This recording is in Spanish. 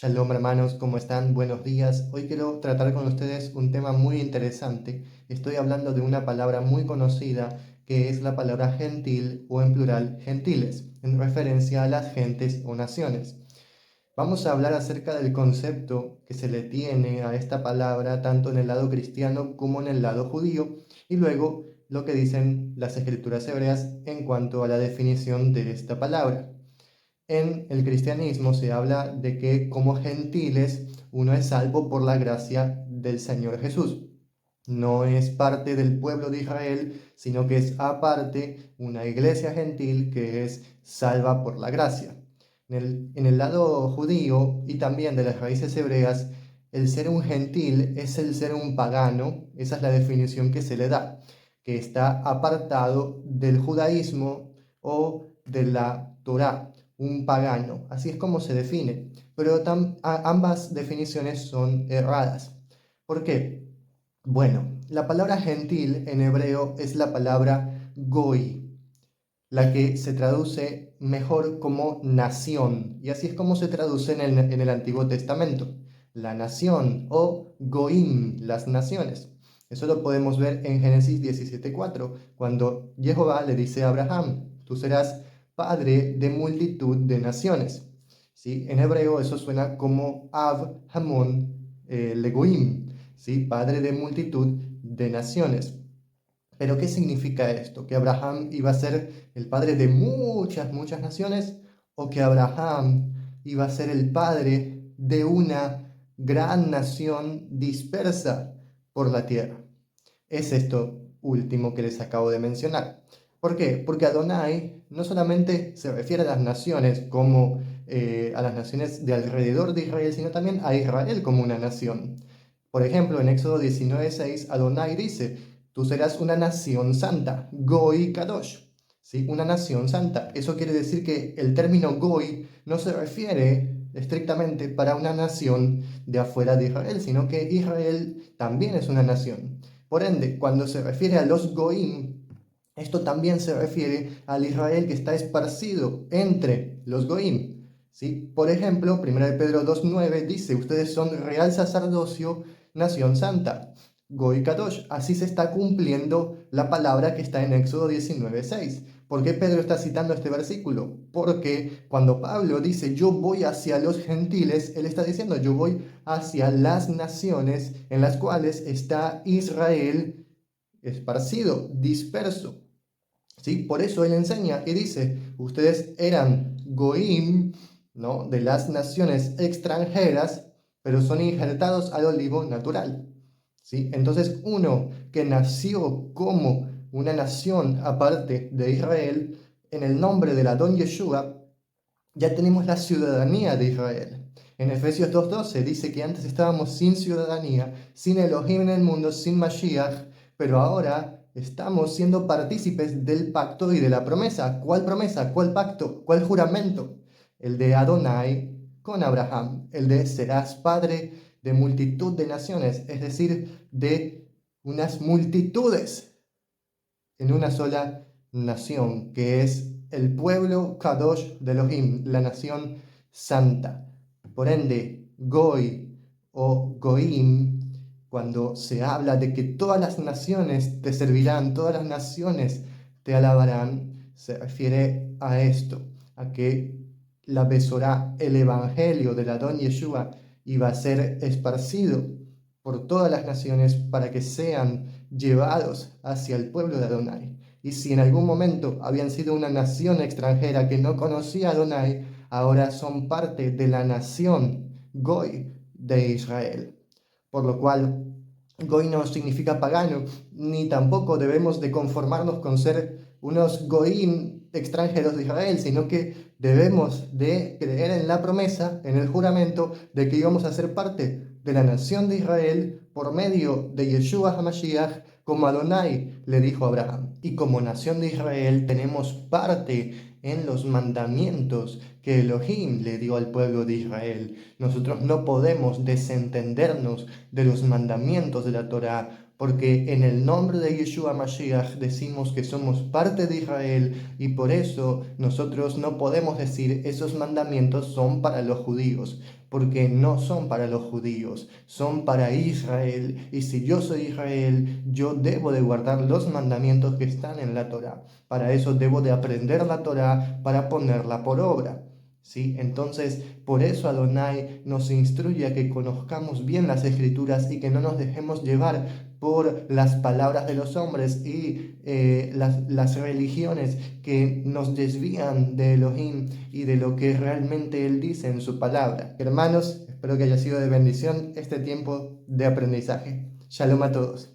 Shalom hermanos, ¿cómo están? Buenos días. Hoy quiero tratar con ustedes un tema muy interesante. Estoy hablando de una palabra muy conocida que es la palabra gentil o en plural gentiles, en referencia a las gentes o naciones. Vamos a hablar acerca del concepto que se le tiene a esta palabra tanto en el lado cristiano como en el lado judío y luego lo que dicen las escrituras hebreas en cuanto a la definición de esta palabra. En el cristianismo se habla de que como gentiles uno es salvo por la gracia del Señor Jesús. No es parte del pueblo de Israel, sino que es aparte una iglesia gentil que es salva por la gracia. En el lado judío y también de las raíces hebreas, el ser un gentil es el ser un pagano, esa es la definición que se le da, que está apartado del judaísmo o de la Torá, un pagano, así es como se define, pero ambas definiciones son erradas. ¿Por qué? Bueno, la palabra gentil en hebreo es la palabra goy, la que se traduce mejor como nación, y así es como se traduce en el Antiguo Testamento, la nación o goim, las naciones. Eso lo podemos ver en Génesis 17:4, cuando Jehová le dice a Abraham, tú serás padre de multitud de naciones. ¿Sí? En hebreo eso suena como Av Hamon Legoim, ¿sí? Padre de multitud de naciones. Pero ¿qué significa esto? ¿Que Abraham iba a ser el padre de muchas, muchas naciones? ¿O que Abraham iba a ser el padre de una gran nación dispersa por la tierra? Es esto último que les acabo de mencionar. ¿Por qué? Porque Adonai no solamente se refiere a las naciones como a las naciones de alrededor de Israel, sino también a Israel como una nación. Por ejemplo, en Éxodo 19:6, Adonai dice, tú serás una nación santa, Goi Kadosh, ¿sí? Una nación santa. Eso quiere decir que el término Goi no se refiere estrictamente para una nación de afuera de Israel, sino que Israel también es una nación. Por ende, cuando se refiere a los Goim, esto también se refiere al Israel que está esparcido entre los Goim. ¿Sí? Por ejemplo, 1 Pedro 2:9 dice, ustedes son real sacerdocio, nación santa. Goi Kadosh, así se está cumpliendo la palabra que está en Éxodo 19:6. ¿Por qué Pedro está citando este versículo? Porque cuando Pablo dice yo voy hacia los gentiles, él está diciendo yo voy hacia las naciones en las cuales está Israel esparcido, disperso. ¿Sí? Por eso él enseña y dice, ustedes eran goim, ¿no? De las naciones extranjeras, pero son injertados al olivo natural. ¿Sí? Entonces uno que nació como una nación aparte de Israel, en el nombre del Adón Yeshua, ya tenemos la ciudadanía de Israel. En Efesios 2:12 dice que antes estábamos sin ciudadanía, sin Elohim en el mundo, sin Mashiach, pero ahora estamos siendo partícipes del pacto y de la promesa. ¿Cuál promesa? ¿Cuál pacto? ¿Cuál juramento? El de Adonai con Abraham, el de serás padre de multitud de naciones, es decir, de unas multitudes en una sola nación, que es el pueblo Kadosh de Elohim, la nación santa. Por ende, Goy o Goim, cuando se habla de que todas las naciones te servirán, todas las naciones te alabarán, se refiere a esto, a que la Besorá, el evangelio del Adón Yeshua, iba a ser esparcido por todas las naciones para que sean llevados hacia el pueblo de Adonai. Y si en algún momento habían sido una nación extranjera que no conocía a Adonai, ahora son parte de la nación Goy de Israel. Por lo cual, Goy no significa pagano, ni tampoco debemos de conformarnos con ser unos Goim extranjeros de Israel, sino que debemos de creer en la promesa, en el juramento de que íbamos a ser parte de la nación de Israel por medio de Yeshua HaMashiach, como Adonai le dijo a Abraham. Y como nación de Israel tenemos parte en los mandamientos que Elohim le dio al pueblo de Israel. Nosotros no podemos desentendernos de los mandamientos de la Torá porque en el nombre de Yeshua Mashiach decimos que somos parte de Israel y por eso nosotros no podemos decir esos mandamientos son para los judíos, porque no son para los judíos, son para Israel. Y si yo soy Israel, yo debo de guardar los mandamientos que están en la Torá. Para eso debo de aprender la Torá para ponerla por obra. ¿Sí? Entonces, por eso Adonai nos instruye a que conozcamos bien las Escrituras y que no nos dejemos llevar por las palabras de los hombres y las religiones que nos desvían de Elohim y de lo que realmente Él dice en su palabra. Hermanos, espero que haya sido de bendición este tiempo de aprendizaje. Shalom a todos.